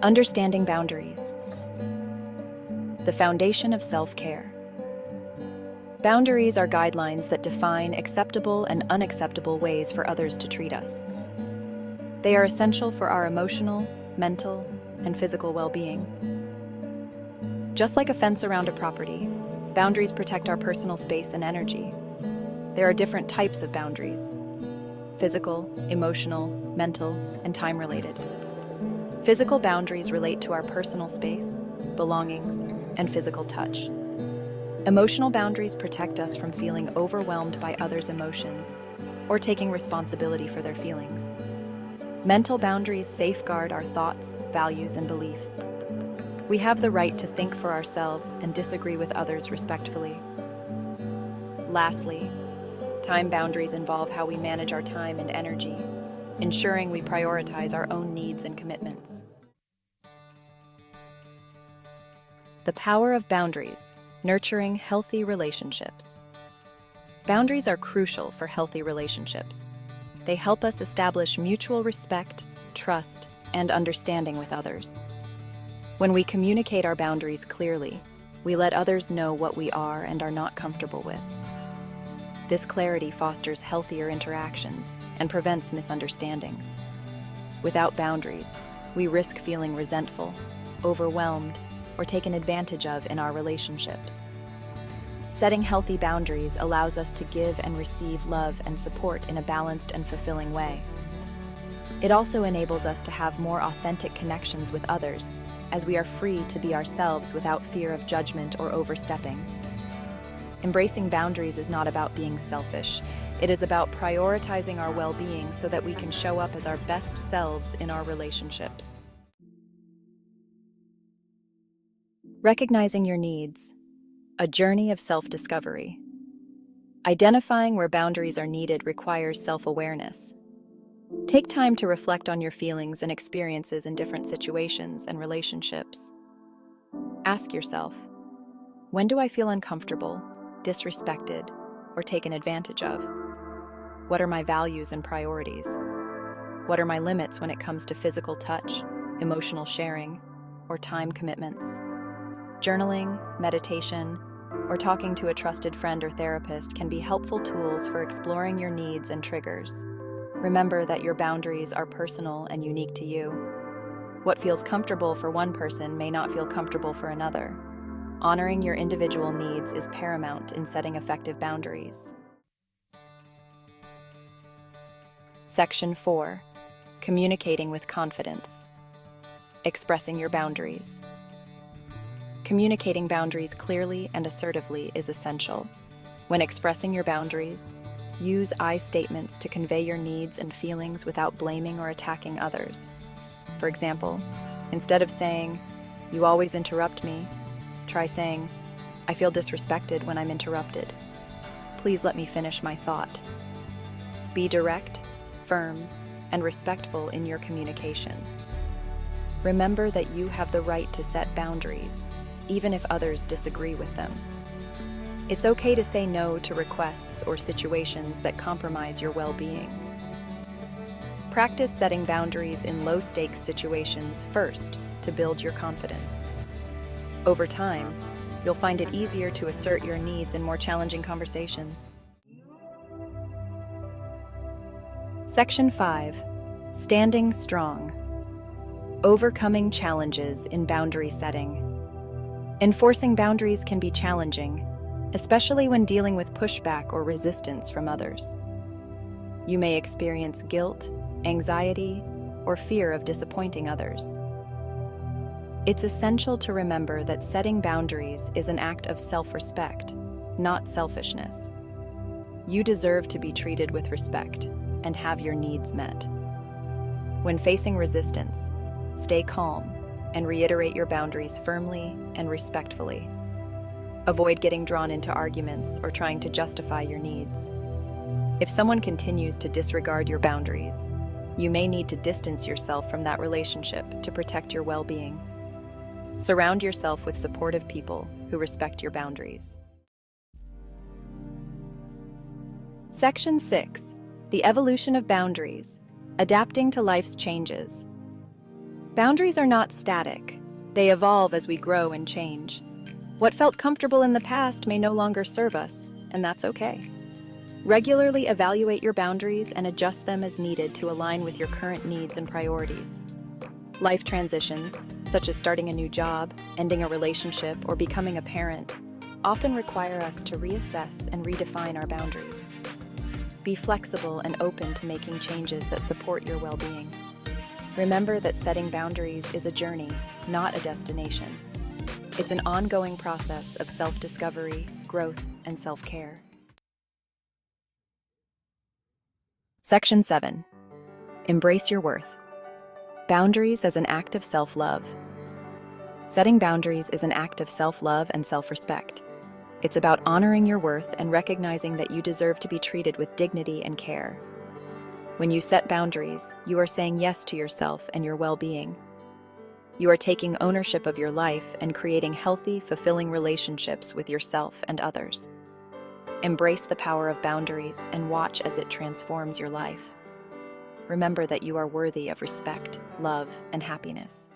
Understanding boundaries, the foundation of self-care. Boundaries are guidelines that define acceptable and unacceptable ways for others to treat us. They are essential for our emotional, mental, and physical well-being. Just like a fence around a property, boundaries protect our personal space and energy. There are different types of boundaries: physical, emotional, mental, and time-related. Physical boundaries relate to our personal space, belongings, and physical touch. Emotional boundaries protect us from feeling overwhelmed by others' emotions or taking responsibility for their feelings. Mental boundaries safeguard our thoughts, values, and beliefs. We have the right to think for ourselves and disagree with others respectfully. Lastly, time boundaries involve how we manage our time and energy, ensuring we prioritize our own needs and commitments. The power of boundaries, nurturing healthy relationships. Boundaries are crucial for healthy relationships. They help us establish mutual respect, trust, and understanding with others. When we communicate our boundaries clearly, we let others know what we are and are not comfortable with. This clarity fosters healthier interactions and prevents misunderstandings. Without boundaries, we risk feeling resentful, overwhelmed, or taken advantage of in our relationships. Setting healthy boundaries allows us to give and receive love and support in a balanced and fulfilling way. It also enables us to have more authentic connections with others, as we are free to be ourselves without fear of judgment or overstepping. Embracing boundaries is not about being selfish. It is about prioritizing our well-being so that we can show up as our best selves in our relationships. Recognizing your needs, a journey of self-discovery. Identifying where boundaries are needed requires self-awareness. Take time to reflect on your feelings and experiences in different situations and relationships. Ask yourself, when do I feel uncomfortable, disrespected, or taken advantage of? What are my values and priorities? What are my limits when it comes to physical touch, emotional sharing, or time commitments? Journaling, meditation, or talking to a trusted friend or therapist can be helpful tools for exploring your needs and triggers. Remember that your boundaries are personal and unique to you. What feels comfortable for one person may not feel comfortable for another. Honoring your individual needs is paramount in setting effective boundaries. Section 4. Communicating with confidence. Expressing your boundaries. Communicating boundaries clearly and assertively is essential. When expressing your boundaries, use I statements to convey your needs and feelings without blaming or attacking others. For example, instead of saying, "You always interrupt me," try saying, "I feel disrespected when I'm interrupted. Please let me finish my thought." Be direct, firm, and respectful in your communication. Remember that you have the right to set boundaries, even if others disagree with them. It's okay to say no to requests or situations that compromise your well-being. Practice setting boundaries in low-stakes situations first to build your confidence. Over time, you'll find it easier to assert your needs in more challenging conversations. Section 5. Standing strong. Overcoming challenges in boundary setting. Enforcing boundaries can be challenging, especially when dealing with pushback or resistance from others. You may experience guilt, anxiety, or fear of disappointing others. It's essential to remember that setting boundaries is an act of self-respect, not selfishness. You deserve to be treated with respect and have your needs met. When facing resistance, stay calm and reiterate your boundaries firmly and respectfully. Avoid getting drawn into arguments or trying to justify your needs. If someone continues to disregard your boundaries, you may need to distance yourself from that relationship to protect your well-being. Surround yourself with supportive people who respect your boundaries. Section 6. The evolution of boundaries. Adapting to life's changes. Boundaries are not static. They evolve as we grow and change. What felt comfortable in the past may no longer serve us, and that's okay. Regularly evaluate your boundaries and adjust them as needed to align with your current needs and priorities. Life transitions, such as starting a new job, ending a relationship, or becoming a parent, often require us to reassess and redefine our boundaries. Be flexible and open to making changes that support your well-being. Remember that setting boundaries is a journey, not a destination. It's an ongoing process of self-discovery, growth, and self-care. Section 7. Embrace your worth. Boundaries as an act of self-love. Setting boundaries is an act of self-love and self-respect. It's about honoring your worth and recognizing that you deserve to be treated with dignity and care. When you set boundaries, you are saying yes to yourself and your well-being. You are taking ownership of your life and creating healthy, fulfilling relationships with yourself and others. Embrace the power of boundaries and watch as it transforms your life. Remember that you are worthy of respect, love, and happiness.